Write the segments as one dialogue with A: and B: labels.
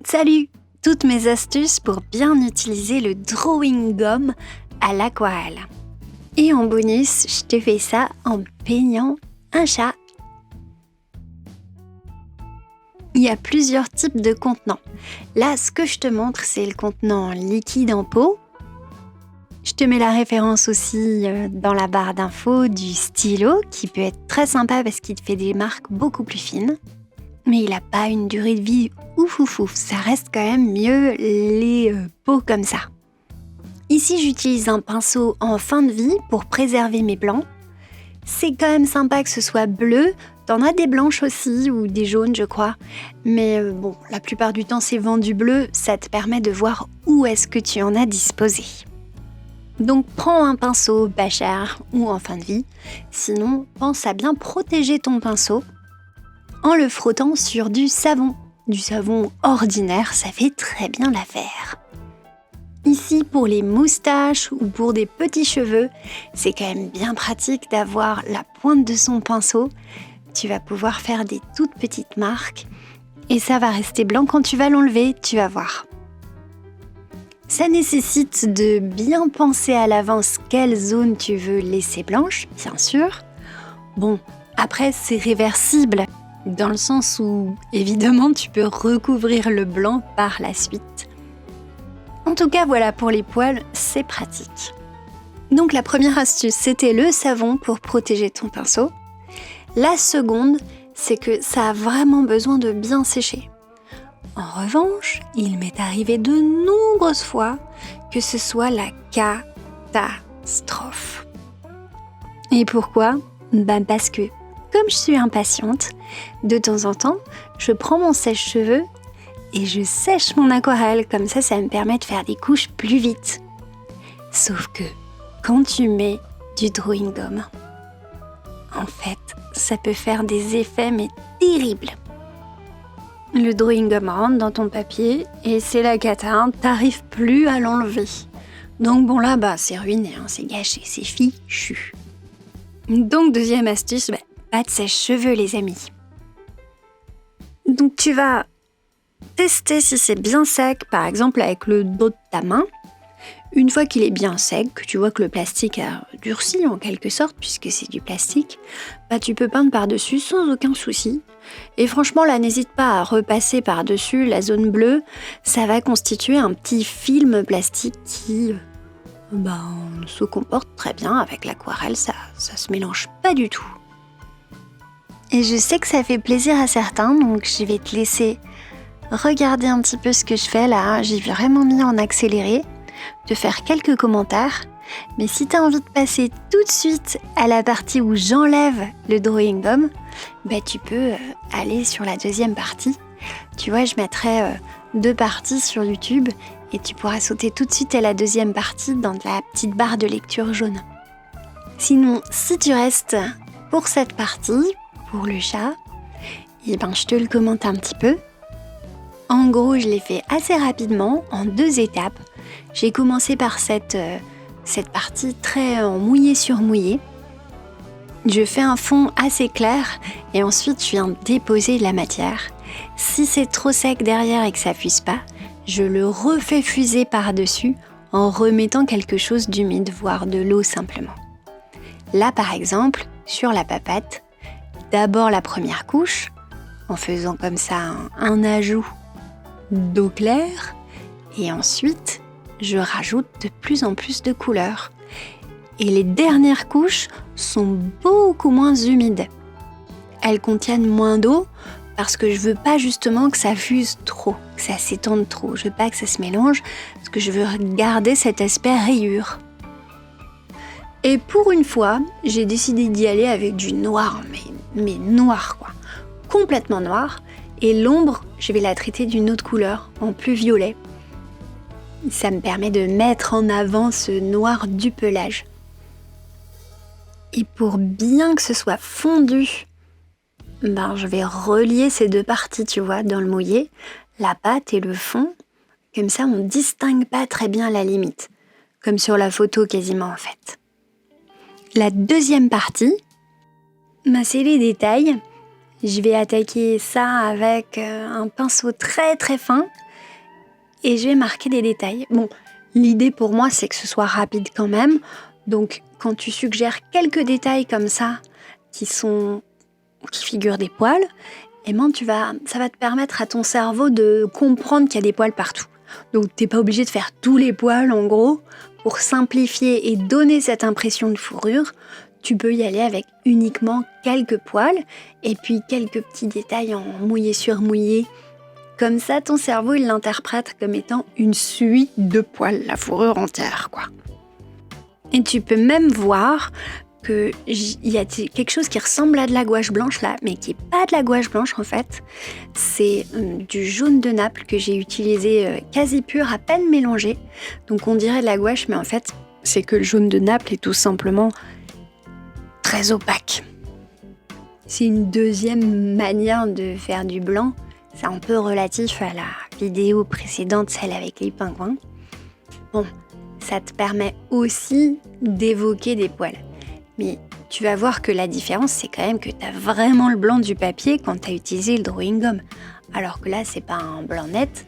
A: Salut! Toutes mes astuces pour bien utiliser le drawing gum à l'aquarelle. Et en bonus, je te fais ça en peignant un chat. Il y a plusieurs types de contenants. Là, ce que je te montre, c'est le contenant liquide en pot. Je te mets la référence aussi dans la barre d'infos du stylo, qui peut être très sympa parce qu'il te fait des marques beaucoup plus fines. Mais il n'a pas une durée de vie ouf. Ça reste quand même mieux les pots comme ça. Ici, j'utilise un pinceau en fin de vie pour préserver mes blancs. C'est quand même sympa que ce soit bleu. T'en as des blanches aussi ou des jaunes, je crois. Mais la plupart du temps, c'est vendu bleu. Ça te permet de voir où est-ce que tu en as disposé. Donc, prends un pinceau pas cher ou en fin de vie. Sinon, pense à bien protéger ton pinceau en le frottant sur du savon. Du savon ordinaire, ça fait très bien l'affaire. Ici, pour les moustaches ou pour des petits cheveux, c'est quand même bien pratique d'avoir la pointe de son pinceau. Tu vas pouvoir faire des toutes petites marques et ça va rester blanc quand tu vas l'enlever, tu vas voir. Ça nécessite de bien penser à l'avance quelle zone tu veux laisser blanche, bien sûr. Après, c'est réversible. Dans le sens où, évidemment, tu peux recouvrir le blanc par la suite. En tout cas, voilà, pour les poils, c'est pratique. Donc la première astuce, c'était le savon pour protéger ton pinceau. La seconde, c'est que ça a vraiment besoin de bien sécher. En revanche, il m'est arrivé de nombreuses fois que ce soit la catastrophe. Et pourquoi ? Parce que comme je suis impatiente, de temps en temps, je prends mon sèche-cheveux et je sèche mon aquarelle. Comme ça me permet de faire des couches plus vite. Sauf que quand tu mets du drawing gum, en fait, ça peut faire des effets mais terribles. Le drawing gum rentre dans ton papier et c'est la cata, t'arrives plus à l'enlever. Donc c'est ruiné, c'est gâché, c'est fichu. Donc deuxième astuce, pas de sèche-cheveux les amis. Donc tu vas tester si c'est bien sec, par exemple avec le dos de ta main. Une fois qu'il est bien sec, que tu vois que le plastique a durci en quelque sorte, puisque c'est du plastique, tu peux peindre par-dessus sans aucun souci. Et franchement là, n'hésite pas à repasser par-dessus la zone bleue, ça va constituer un petit film plastique qui se comporte très bien avec l'aquarelle, ça se mélange pas du tout. Et je sais que ça fait plaisir à certains, donc je vais te laisser regarder un petit peu ce que je fais là. J'ai vraiment mis en accéléré, te faire quelques commentaires. Mais si tu as envie de passer tout de suite à la partie où j'enlève le drawing gum, tu peux aller sur la deuxième partie. Tu vois, je mettrai 2 parties sur YouTube et tu pourras sauter tout de suite à la deuxième partie dans la petite barre de lecture jaune. Sinon, si tu restes pour cette partie, pour le chat, je te le commente un petit peu. En gros, je l'ai fait assez rapidement, en 2 étapes. J'ai commencé par cette partie très en mouillé sur mouillé. Je fais un fond assez clair et ensuite je viens déposer la matière. Si c'est trop sec derrière et que ça fuse pas, je le refais fuser par-dessus en remettant quelque chose d'humide, voire de l'eau simplement. Là par exemple, sur la papate, d'abord la première couche, en faisant comme ça un ajout d'eau claire, et ensuite je rajoute de plus en plus de couleurs. Et les dernières couches sont beaucoup moins humides. Elles contiennent moins d'eau parce que je veux pas justement que ça fuse trop, que ça s'étende trop. Je veux pas que ça se mélange parce que je veux garder cet aspect rayure. Et pour une fois, j'ai décidé d'y aller avec du noir, mais noir quoi, complètement noir. Et l'ombre, je vais la traiter d'une autre couleur, en plus violet. Ça me permet de mettre en avant ce noir du pelage. Et pour bien que ce soit fondu, je vais relier ces 2 parties, tu vois, dans le mouillé, la pâte et le fond. Comme ça, on ne distingue pas très bien la limite, comme sur la photo quasiment en fait. La deuxième partie, c'est les détails. Je vais attaquer ça avec un pinceau très très fin et je vais marquer des détails. Bon, l'idée pour moi, c'est que ce soit rapide quand même. Donc, quand tu suggères quelques détails comme ça, qui figurent des poils, et ben ça va te permettre à ton cerveau de comprendre qu'il y a des poils partout. Donc, t'es pas obligé de faire tous les poils, en gros. Pour simplifier et donner cette impression de fourrure, tu peux y aller avec uniquement quelques poils et puis quelques petits détails en mouillé sur mouillé. Comme ça, ton cerveau, il l'interprète comme étant une suite de poils, la fourrure entière, quoi. Et tu peux même voir qu'il y a quelque chose qui ressemble à de la gouache blanche là, mais qui n'est pas de la gouache blanche en fait. C'est du jaune de Naples que j'ai utilisé quasi pur, à peine mélangé. Donc on dirait de la gouache, mais en fait, c'est que le jaune de Naples est tout simplement très opaque. C'est une deuxième manière de faire du blanc. C'est un peu relatif à la vidéo précédente, celle avec les pingouins. Bon, ça te permet aussi d'évoquer des poils. Mais tu vas voir que la différence, c'est quand même que tu as vraiment le blanc du papier quand tu as utilisé le drawing gum. Alors que là, c'est pas un blanc net.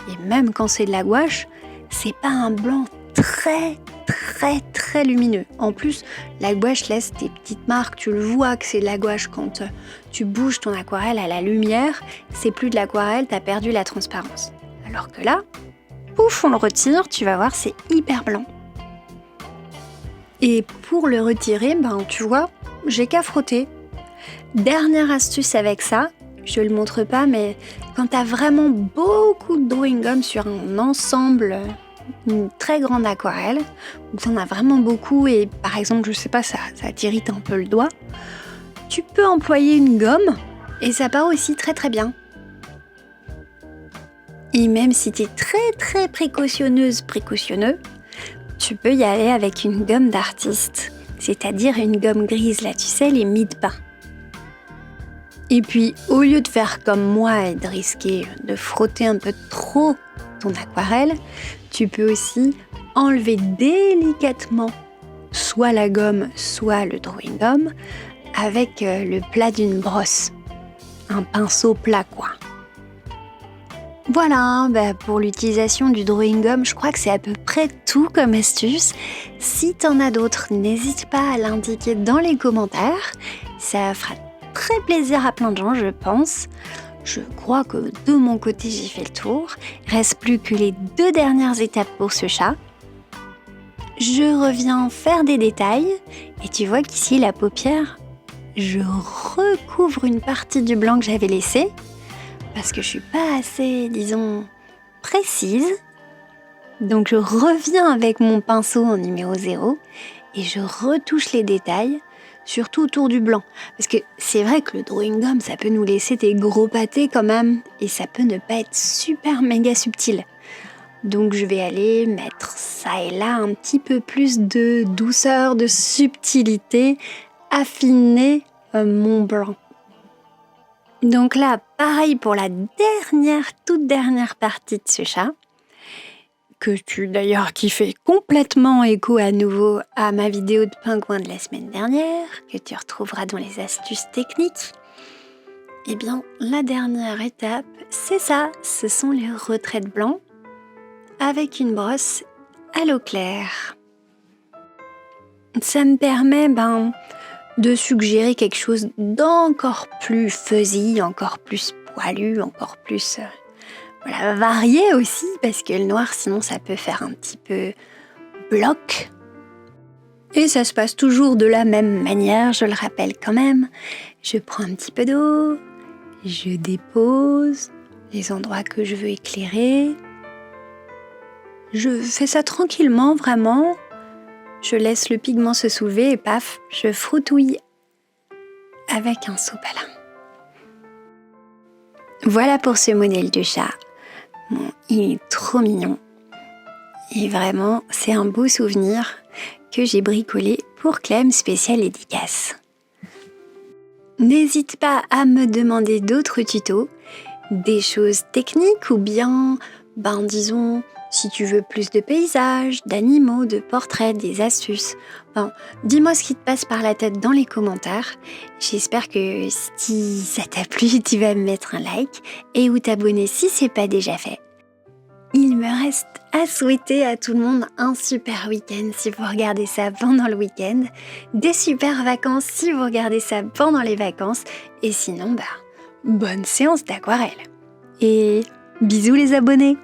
A: Et même quand c'est de la gouache, c'est pas un blanc très, très, très lumineux. En plus, la gouache laisse des petites marques. Tu le vois que c'est de la gouache quand tu bouges ton aquarelle à la lumière. C'est plus de l'aquarelle, tu as perdu la transparence. Alors que là, pouf, on le retire, tu vas voir, c'est hyper blanc. Et pour le retirer, tu vois, j'ai qu'à frotter. Dernière astuce avec ça, je ne le montre pas, mais quand tu as vraiment beaucoup de drawing gum sur un ensemble, une très grande aquarelle, où tu en as vraiment beaucoup et par exemple, je sais pas, ça t'irrite un peu le doigt, tu peux employer une gomme et ça part aussi très très bien. Et même si tu es très très précautionneux, tu peux y aller avec une gomme d'artiste, c'est-à-dire une gomme grise, là tu sais, les mie-de-pain. Et puis, au lieu de faire comme moi et de risquer de frotter un peu trop ton aquarelle, tu peux aussi enlever délicatement soit la gomme, soit le drawing gum avec le plat d'une brosse, un pinceau plat quoi. Voilà, pour l'utilisation du drawing gum, je crois que c'est à peu près tout comme astuce. Si t'en as d'autres, n'hésite pas à l'indiquer dans les commentaires. Ça fera très plaisir à plein de gens, je pense. Je crois que de mon côté, j'ai fait le tour. Reste plus que les 2 dernières étapes pour ce chat. Je reviens faire des détails. Et tu vois qu'ici, la paupière, je recouvre une partie du blanc que j'avais laissé. Parce que je suis pas assez, disons, précise. Donc je reviens avec mon pinceau en numéro 0 et je retouche les détails, surtout autour du blanc. Parce que c'est vrai que le drawing gum, ça peut nous laisser des gros pâtés quand même et ça peut ne pas être super méga subtil. Donc je vais aller mettre ça et là un petit peu plus de douceur, de subtilité, affiner mon blanc. Donc là, pareil pour la toute dernière partie de ce chat, qui fait complètement écho à nouveau à ma vidéo de pingouin de la semaine dernière, que tu retrouveras dans les astuces techniques. Eh bien, la dernière étape, c'est ça, ce sont les retraites blancs avec une brosse à l'eau claire. Ça me permet, de suggérer quelque chose d'encore plus fuzzy, encore plus poilu, encore plus varié aussi, parce que le noir, sinon, ça peut faire un petit peu bloc. Et ça se passe toujours de la même manière, je le rappelle quand même. Je prends un petit peu d'eau, je dépose les endroits que je veux éclairer. Je fais ça tranquillement, vraiment. Je laisse le pigment se soulever et paf, je froutouille avec un sopalin. Voilà pour ce modèle de chat. Bon, il est trop mignon. Et vraiment, c'est un beau souvenir que j'ai bricolé pour Clem spécial dédicace. N'hésite pas à me demander d'autres tutos, des choses techniques ou bien, disons, si tu veux plus de paysages, d'animaux, de portraits, des astuces. Dis-moi ce qui te passe par la tête dans les commentaires. J'espère que si ça t'a plu, tu vas me mettre un like et ou t'abonner si c'est pas déjà fait. Il me me reste à souhaiter à tout le monde un super week-end si vous regardez ça pendant le week-end, des super vacances si vous regardez ça pendant les vacances, et sinon, bonne séance d'aquarelle. Et bisous les abonnés!